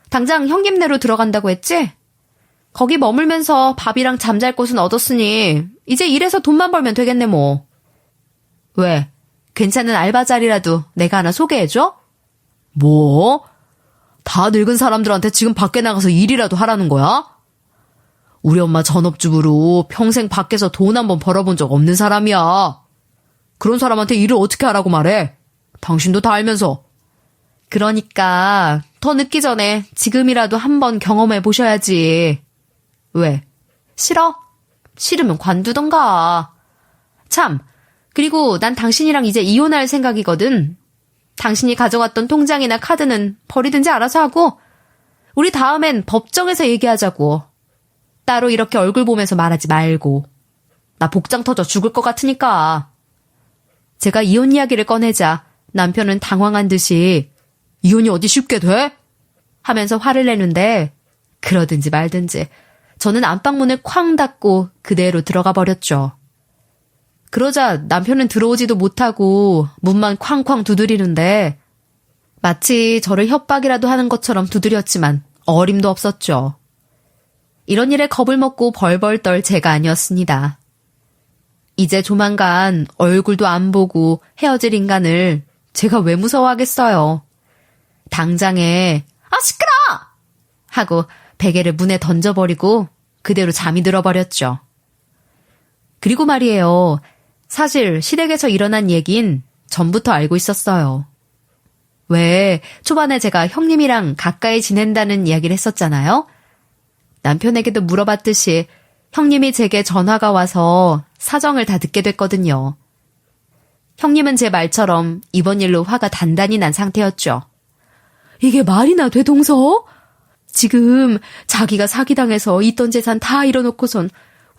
당장 형님네로 들어간다고 했지? 거기 머물면서 밥이랑 잠잘 곳은 얻었으니 이제 일해서 돈만 벌면 되겠네 뭐. 왜? 괜찮은 알바 자리라도 내가 하나 소개해줘? 뭐? 다 늙은 사람들한테 지금 밖에 나가서 일이라도 하라는 거야? 우리 엄마 전업주부로 평생 밖에서 돈 한 번 벌어본 적 없는 사람이야. 그런 사람한테 일을 어떻게 하라고 말해? 당신도 다 알면서. 그러니까 더 늦기 전에 지금이라도 한번 경험해 보셔야지. 왜? 싫어? 싫으면 관두던가. 참, 그리고 난 당신이랑 이제 이혼할 생각이거든. 당신이 가져갔던 통장이나 카드는 버리든지 알아서 하고 우리 다음엔 법정에서 얘기하자고. 따로 이렇게 얼굴 보면서 말하지 말고. 나 복장 터져 죽을 것 같으니까. 제가 이혼 이야기를 꺼내자 남편은 당황한 듯이 이혼이 어디 쉽게 돼? 하면서 화를 내는데 그러든지 말든지 저는 안방문을 쾅 닫고 그대로 들어가 버렸죠. 그러자 남편은 들어오지도 못하고 문만 쾅쾅 두드리는데 마치 저를 협박이라도 하는 것처럼 두드렸지만 어림도 없었죠. 이런 일에 겁을 먹고 벌벌 떨 제가 아니었습니다. 이제 조만간 얼굴도 안 보고 헤어질 인간을 제가 왜 무서워하겠어요. 당장에 시끄러! 하고 베개를 문에 던져버리고 그대로 잠이 들어버렸죠. 그리고 말이에요. 사실 시댁에서 일어난 얘긴 전부터 알고 있었어요. 왜 초반에 제가 형님이랑 가까이 지낸다는 이야기를 했었잖아요. 남편에게도 물어봤듯이 형님이 제게 전화가 와서 사정을 다 듣게 됐거든요. 형님은 제 말처럼 이번 일로 화가 단단히 난 상태였죠. 이게 말이나 돼, 동서? 지금 자기가 사기당해서 있던 재산 다 잃어놓고선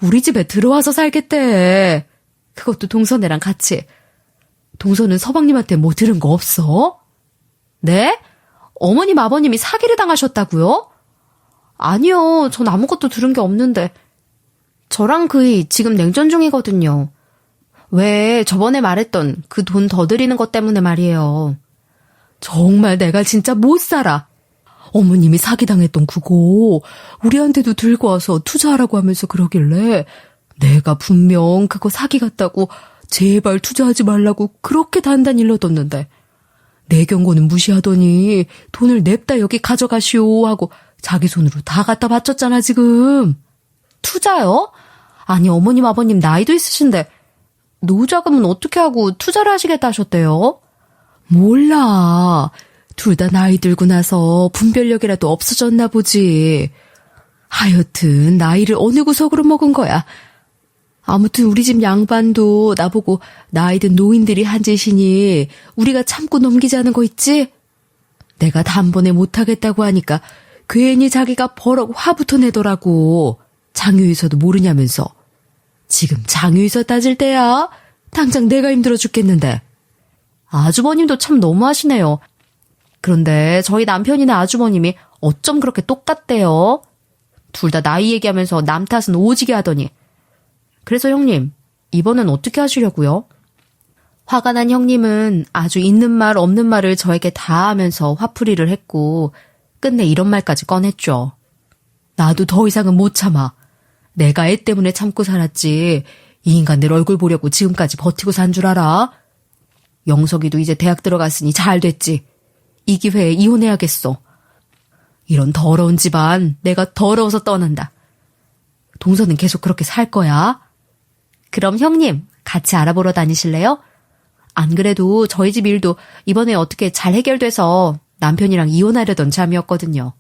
우리 집에 들어와서 살겠대. 그것도 동서네랑 같이. 동서는 서방님한테 뭐 들은 거 없어? 네? 어머님 아버님이 사기를 당하셨다고요? 아니요, 전 아무것도 들은 게 없는데. 저랑 그이 지금 냉전 중이거든요. 왜 저번에 말했던 그 돈 더 드리는 것 때문에 말이에요. 정말 내가 진짜 못 살아. 어머님이 사기당했던 그거 우리한테도 들고 와서 투자하라고 하면서 그러길래 내가 분명 그거 사기 같다고 제발 투자하지 말라고 그렇게 단단히 일러뒀는데 내 경고는 무시하더니 돈을 냅다 여기 가져가시오 하고 자기 손으로 다 갖다 바쳤잖아 지금. 투자요? 아니 어머님 아버님 나이도 있으신데 노후자금은 어떻게 하고 투자를 하시겠다 하셨대요? 몰라. 둘 다 나이 들고 나서 분별력이라도 없어졌나 보지. 하여튼 나이를 어느 구석으로 먹은 거야. 아무튼 우리 집 양반도 나보고 나이 든 노인들이 한 짓이니 우리가 참고 넘기자는 거 있지? 내가 단번에 못하겠다고 하니까 괜히 자기가 버럭 화부터 내더라고. 장유유서도 모르냐면서. 지금 장유유서 따질 때야? 당장 내가 힘들어 죽겠는데. 아주버님도 참 너무하시네요. 그런데 저희 남편이나 아주버님이 어쩜 그렇게 똑같대요? 둘 다 나이 얘기하면서 남 탓은 오지게 하더니. 그래서 형님, 이번엔 어떻게 하시려고요? 화가 난 형님은 아주 있는 말 없는 말을 저에게 다 하면서 화풀이를 했고 끝내 이런 말까지 꺼냈죠. 나도 더 이상은 못 참아. 내가 애 때문에 참고 살았지. 이 인간들 얼굴 보려고 지금까지 버티고 산 줄 알아? 영석이도 이제 대학 들어갔으니 잘 됐지. 이 기회에 이혼해야겠어. 이런 더러운 집안 내가 더러워서 떠난다. 동서는 계속 그렇게 살 거야? 그럼 형님 같이 알아보러 다니실래요? 안 그래도 저희 집 일도 이번에 어떻게 잘 해결돼서 남편이랑 이혼하려던 참이었거든요.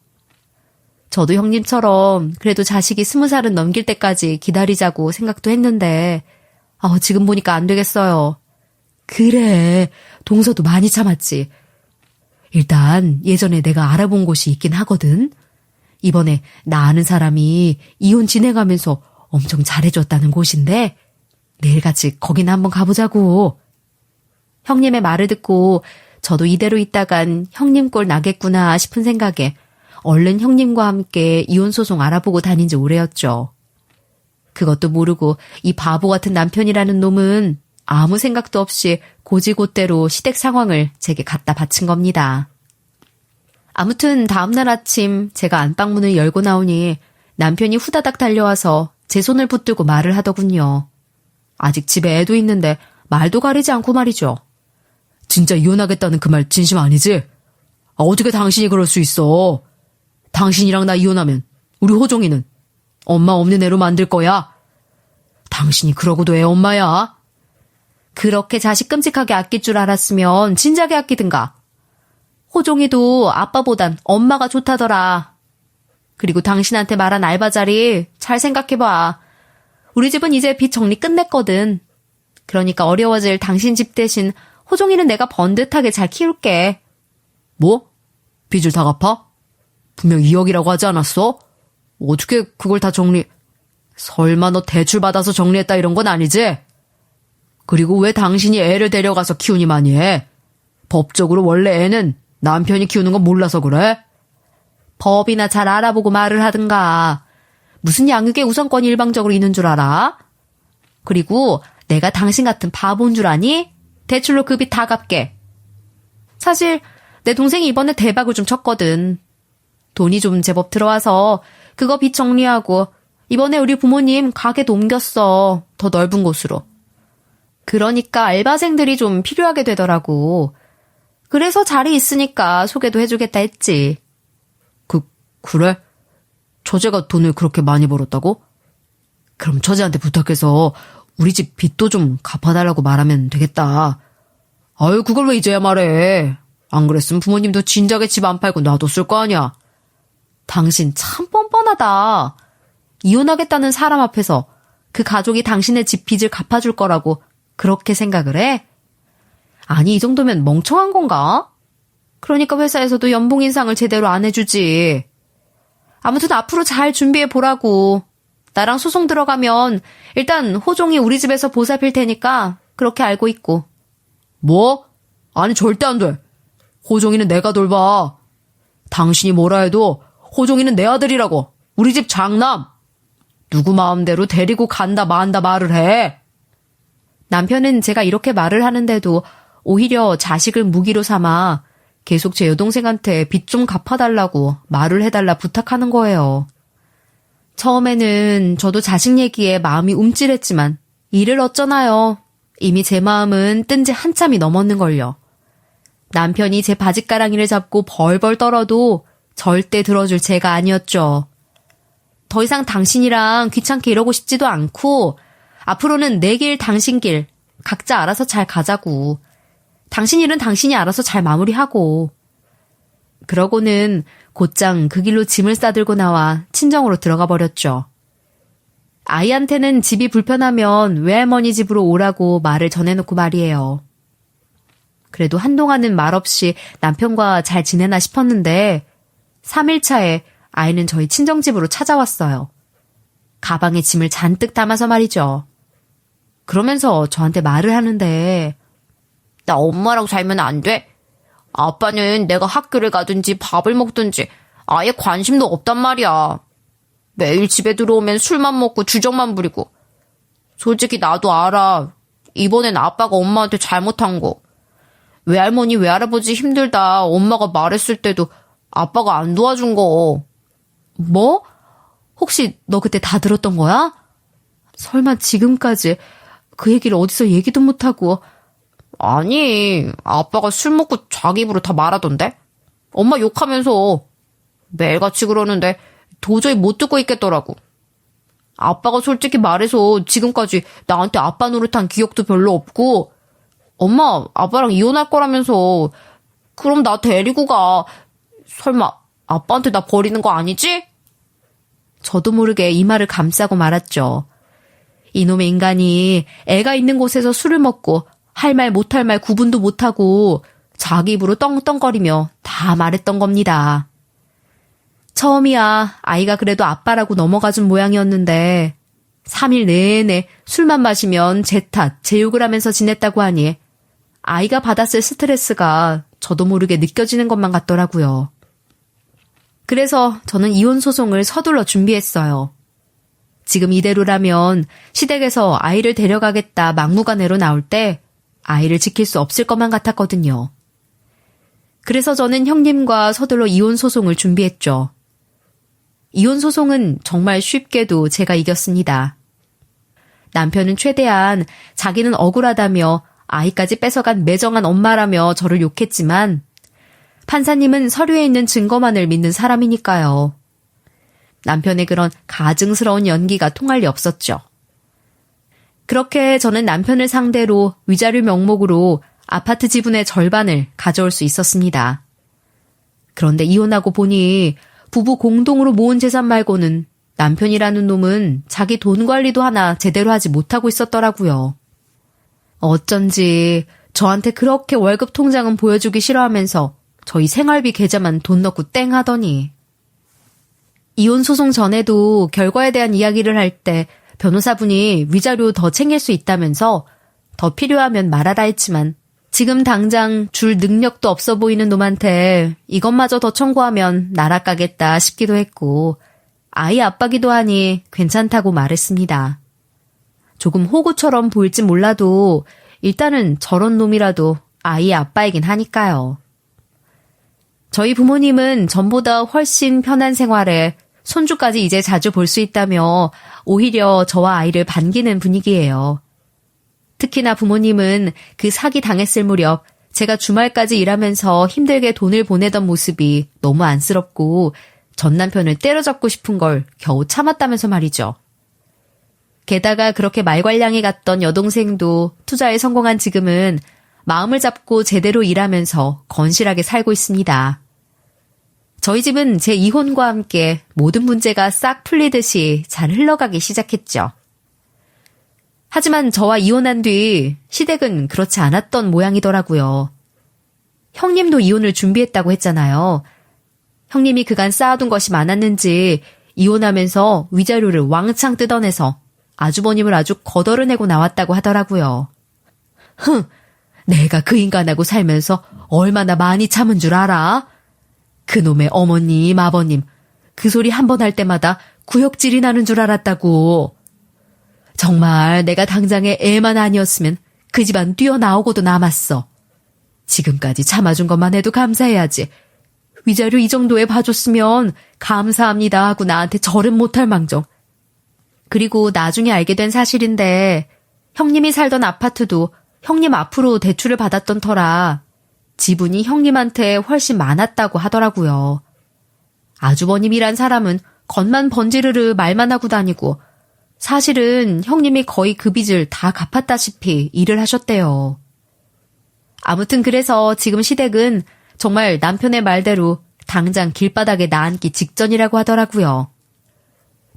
저도 형님처럼 그래도 자식이 20살은 넘길 때까지 기다리자고 생각도 했는데 지금 보니까 안 되겠어요. 그래, 동서도 많이 참았지. 일단 예전에 내가 알아본 곳이 있긴 하거든. 이번에 나 아는 사람이 이혼 진행하면서 엄청 잘해줬다는 곳인데 내일 같이 거기나 한번 가보자고. 형님의 말을 듣고 저도 이대로 있다간 형님 꼴 나겠구나 싶은 생각에 얼른 형님과 함께 이혼소송 알아보고 다닌 지 오래였죠. 그것도 모르고 이 바보 같은 남편이라는 놈은 아무 생각도 없이 고지고대로 시댁 상황을 제게 갖다 바친 겁니다. 아무튼 다음날 아침 제가 안방문을 열고 나오니 남편이 후다닥 달려와서 제 손을 붙들고 말을 하더군요. 아직 집에 애도 있는데 말도 가리지 않고 말이죠. 진짜 이혼하겠다는 그 말 진심 아니지? 어떻게 당신이 그럴 수 있어? 당신이랑 나 이혼하면 우리 호종이는 엄마 없는 애로 만들 거야. 당신이 그러고도 애 엄마야. 그렇게 자식 끔찍하게 아낄 줄 알았으면 진작에 아끼든가. 호종이도 아빠보단 엄마가 좋다더라. 그리고 당신한테 말한 알바 자리 잘 생각해봐. 우리 집은 이제 빚 정리 끝냈거든. 그러니까 어려워질 당신 집 대신 호종이는 내가 번듯하게 잘 키울게. 뭐? 빚을 다 갚아? 분명 2억이라고 하지 않았어? 어떻게 그걸 다 설마 너 대출 받아서 정리했다 이런 건 아니지? 그리고 왜 당신이 애를 데려가서 키우니만이 해? 법적으로 원래 애는 남편이 키우는 건 몰라서 그래? 법이나 잘 알아보고 말을 하든가. 무슨 양육의 우선권이 일방적으로 있는 줄 알아? 그리고 내가 당신 같은 바보인 줄 아니? 대출로 그 빚 다 갚게. 사실 내 동생이 이번에 대박을 좀 쳤거든. 돈이 좀 제법 들어와서 그거 빚 정리하고 이번에 우리 부모님 가게도 옮겼어. 더 넓은 곳으로. 그러니까 알바생들이 좀 필요하게 되더라고. 그래서 자리 있으니까 소개도 해주겠다 했지. 그래? 처제가 돈을 그렇게 많이 벌었다고? 그럼 처제한테 부탁해서 우리 집 빚도 좀 갚아달라고 말하면 되겠다. 아유, 그걸 왜 이제야 말해. 안 그랬으면 부모님도 진작에 집 안 팔고 놔뒀을 거 아니야. 당신 참 뻔뻔하다. 이혼하겠다는 사람 앞에서 그 가족이 당신의 집 빚을 갚아줄 거라고 그렇게 생각을 해? 아니, 이 정도면 멍청한 건가? 그러니까 회사에서도 연봉 인상을 제대로 안 해주지. 아무튼 앞으로 잘 준비해보라고. 나랑 소송 들어가면 일단 호종이 우리 집에서 보살필 테니까 그렇게 알고 있고. 뭐? 아니, 절대 안 돼. 호종이는 내가 돌봐. 당신이 뭐라 해도 호종이는 내 아들이라고. 우리 집 장남. 누구 마음대로 데리고 간다 만다 말을 해. 남편은 제가 이렇게 말을 하는데도 오히려 자식을 무기로 삼아 계속 제 여동생한테 빚 좀 갚아달라고 말을 해달라 부탁하는 거예요. 처음에는 저도 자식 얘기에 마음이 움찔했지만 이를 어쩌나요. 이미 제 마음은 뜬 지 한참이 넘었는걸요. 남편이 제 바짓가랑이를 잡고 벌벌 떨어도 절대 들어줄 제가 아니었죠. 더 이상 당신이랑 귀찮게 이러고 싶지도 않고 앞으로는 내 길 당신 길 각자 알아서 잘 가자고. 당신 일은 당신이 알아서 잘 마무리하고. 그러고는 곧장 그 길로 짐을 싸들고 나와 친정으로 들어가 버렸죠. 아이한테는 집이 불편하면 외할머니 집으로 오라고 말을 전해놓고 말이에요. 그래도 한동안은 말없이 남편과 잘 지내나 싶었는데 3일차에 아이는 저희 친정집으로 찾아왔어요. 가방에 짐을 잔뜩 담아서 말이죠. 그러면서 저한테 말을 하는데 나 엄마랑 살면 안 돼? 아빠는 내가 학교를 가든지 밥을 먹든지 아예 관심도 없단 말이야. 매일 집에 들어오면 술만 먹고 주정만 부리고. 솔직히 나도 알아. 이번엔 아빠가 엄마한테 잘못한 거. 외할머니 외할아버지 힘들다 엄마가 말했을 때도 아빠가 안 도와준 거. 뭐? 혹시 너 그때 다 들었던 거야? 설마 지금까지 그 얘기를 어디서 얘기도 못하고. 아니, 아빠가 술 먹고 자기 입으로 다 말하던데? 엄마 욕하면서 매일같이 그러는데 도저히 못 듣고 있겠더라고. 아빠가 솔직히 말해서 지금까지 나한테 아빠 노릇한 기억도 별로 없고 엄마 아빠랑 이혼할 거라면서 그럼 나 데리고 가. 설마 아빠한테 나 버리는 거 아니지? 저도 모르게 이 말을 감싸고 말았죠. 이놈의 인간이 애가 있는 곳에서 술을 먹고 할 말 못할 말 구분도 못하고 자기 입으로 떵떵거리며 다 말했던 겁니다. 처음이야 아이가 그래도 아빠라고 넘어가준 모양이었는데 3일 내내 술만 마시면 제 탓, 제 욕을 하면서 지냈다고 하니 아이가 받았을 스트레스가 저도 모르게 느껴지는 것만 같더라고요. 그래서 저는 이혼 소송을 서둘러 준비했어요. 지금 이대로라면 시댁에서 아이를 데려가겠다 막무가내로 나올 때 아이를 지킬 수 없을 것만 같았거든요. 그래서 저는 형님과 서둘러 이혼 소송을 준비했죠. 이혼 소송은 정말 쉽게도 제가 이겼습니다. 남편은 최대한 자기는 억울하다며 아이까지 뺏어간 매정한 엄마라며 저를 욕했지만 판사님은 서류에 있는 증거만을 믿는 사람이니까요. 남편의 그런 가증스러운 연기가 통할 리 없었죠. 그렇게 저는 남편을 상대로 위자료 명목으로 아파트 지분의 절반을 가져올 수 있었습니다. 그런데 이혼하고 보니 부부 공동으로 모은 재산 말고는 남편이라는 놈은 자기 돈 관리도 하나 제대로 하지 못하고 있었더라고요. 어쩐지 저한테 그렇게 월급 통장은 보여주기 싫어하면서 저희 생활비 계좌만 돈 넣고 땡 하더니. 이혼 소송 전에도 결과에 대한 이야기를 할 때 변호사분이 위자료 더 챙길 수 있다면서 더 필요하면 말하라 했지만 지금 당장 줄 능력도 없어 보이는 놈한테 이것마저 더 청구하면 날아가겠다 싶기도 했고 아이 아빠기도 하니 괜찮다고 말했습니다. 조금 호구처럼 보일진 몰라도 일단은 저런 놈이라도 아이의 아빠이긴 하니까요. 저희 부모님은 전보다 훨씬 편한 생활에 손주까지 이제 자주 볼 수 있다며 오히려 저와 아이를 반기는 분위기예요. 특히나 부모님은 그 사기 당했을 무렵 제가 주말까지 일하면서 힘들게 돈을 보내던 모습이 너무 안쓰럽고 전 남편을 때려잡고 싶은 걸 겨우 참았다면서 말이죠. 게다가 그렇게 말괄량이 갔던 여동생도 투자에 성공한 지금은 마음을 잡고 제대로 일하면서 건실하게 살고 있습니다. 저희 집은 제 이혼과 함께 모든 문제가 싹 풀리듯이 잘 흘러가기 시작했죠. 하지만 저와 이혼한 뒤 시댁은 그렇지 않았던 모양이더라고요. 형님도 이혼을 준비했다고 했잖아요. 형님이 그간 쌓아둔 것이 많았는지 이혼하면서 위자료를 왕창 뜯어내서 아주버님을 아주 거덜어내고 나왔다고 하더라고요. 내가 그 인간하고 살면서 얼마나 많이 참은 줄 알아? 그놈의 어머님, 아버님, 그 소리 한 번 할 때마다 구역질이 나는 줄 알았다고. 정말 내가 당장에 애만 아니었으면 그 집안 뛰어나오고도 남았어. 지금까지 참아준 것만 해도 감사해야지. 위자료 이 정도에 봐줬으면 감사합니다 하고 나한테 절은 못할 망정. 그리고 나중에 알게 된 사실인데 형님이 살던 아파트도 형님 앞으로 대출을 받았던 터라 지분이 형님한테 훨씬 많았다고 하더라고요. 아주버님이란 사람은 겉만 번지르르 말만 하고 다니고 사실은 형님이 거의 그 빚을 다 갚았다시피 일을 하셨대요. 아무튼 그래서 지금 시댁은 정말 남편의 말대로 당장 길바닥에 나앉기 직전이라고 하더라고요.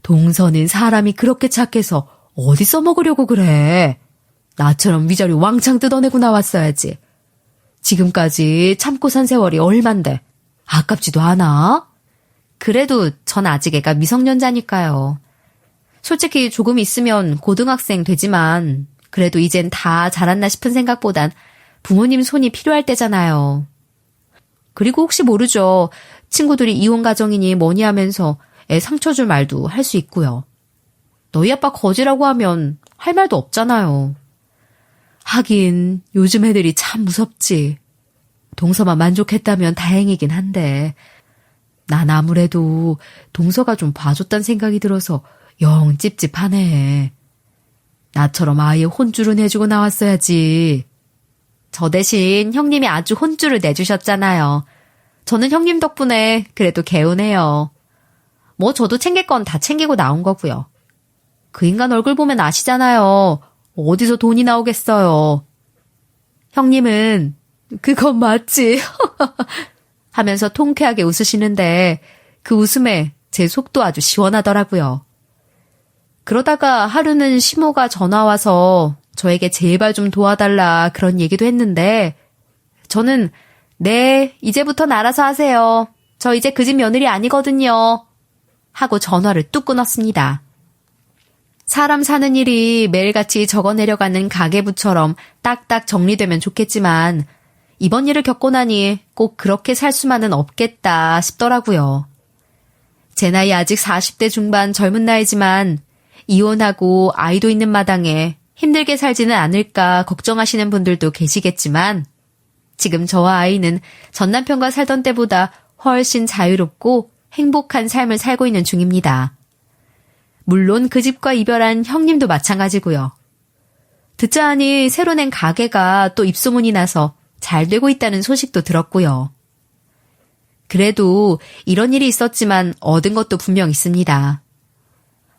동서는 사람이 그렇게 착해서 어디 써먹으려고 그래. 나처럼 위자료 왕창 뜯어내고 나왔어야지. 지금까지 참고 산 세월이 얼만데 아깝지도 않아? 그래도 전 아직 애가 미성년자니까요. 솔직히 조금 있으면 고등학생 되지만 그래도 이젠 다 자랐나 싶은 생각보단 부모님 손이 필요할 때잖아요. 그리고 혹시 모르죠. 친구들이 이혼 가정이니 뭐니 하면서 애 상처 줄 말도 할 수 있고요. 너희 아빠 거지라고 하면 할 말도 없잖아요. 하긴 요즘 애들이 참 무섭지. 동서만 만족했다면 다행이긴 한데 난 아무래도 동서가 좀 봐줬단 생각이 들어서 영 찝찝하네. 나처럼 아예 혼쭐은 해주고 나왔어야지. 저 대신 형님이 아주 혼쭐을 내주셨잖아요. 저는 형님 덕분에 그래도 개운해요. 뭐 저도 챙길 건 다 챙기고 나온 거고요. 그 인간 얼굴 보면 아시잖아요. 어디서 돈이 나오겠어요. 형님은 그건 맞지 하면서 통쾌하게 웃으시는데 그 웃음에 제 속도 아주 시원하더라고요. 그러다가 하루는 시모가 전화와서 저에게 제발 좀 도와달라 그런 얘기도 했는데 저는 네, 이제부턴 알아서 하세요. 저 이제 그 집 며느리 아니거든요. 하고 전화를 뚝 끊었습니다. 사람 사는 일이 매일같이 적어내려가는 가계부처럼 딱딱 정리되면 좋겠지만 이번 일을 겪고 나니 꼭 그렇게 살 수만은 없겠다 싶더라고요. 제 나이 아직 40대 중반 젊은 나이지만 이혼하고 아이도 있는 마당에 힘들게 살지는 않을까 걱정하시는 분들도 계시겠지만 지금 저와 아이는 전 남편과 살던 때보다 훨씬 자유롭고 행복한 삶을 살고 있는 중입니다. 물론 그 집과 이별한 형님도 마찬가지고요. 듣자 하니 새로 낸 가게가 또 입소문이 나서 잘 되고 있다는 소식도 들었고요. 그래도 이런 일이 있었지만 얻은 것도 분명 있습니다.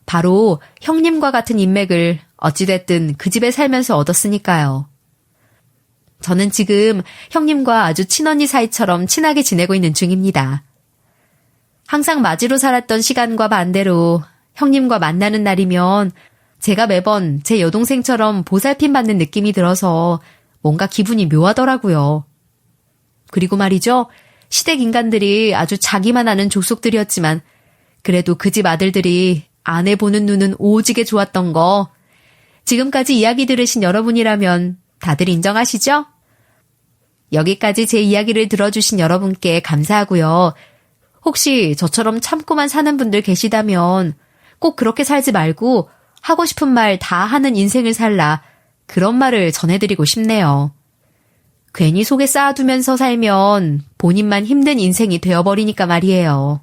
바로 형님과 같은 인맥을 어찌됐든 그 집에 살면서 얻었으니까요. 저는 지금 형님과 아주 친언니 사이처럼 친하게 지내고 있는 중입니다. 항상 맞이로 살았던 시간과 반대로 형님과 만나는 날이면 제가 매번 제 여동생처럼 보살핌 받는 느낌이 들어서 뭔가 기분이 묘하더라고요. 그리고 말이죠. 시댁 인간들이 아주 자기만 아는 족속들이었지만 그래도 그 집 아들들이 아내 보는 눈은 오지게 좋았던 거 지금까지 이야기 들으신 여러분이라면 다들 인정하시죠? 여기까지 제 이야기를 들어주신 여러분께 감사하고요. 혹시 저처럼 참고만 사는 분들 계시다면 꼭 그렇게 살지 말고 하고 싶은 말 다 하는 인생을 살라 그런 말을 전해드리고 싶네요. 괜히 속에 쌓아두면서 살면 본인만 힘든 인생이 되어버리니까 말이에요.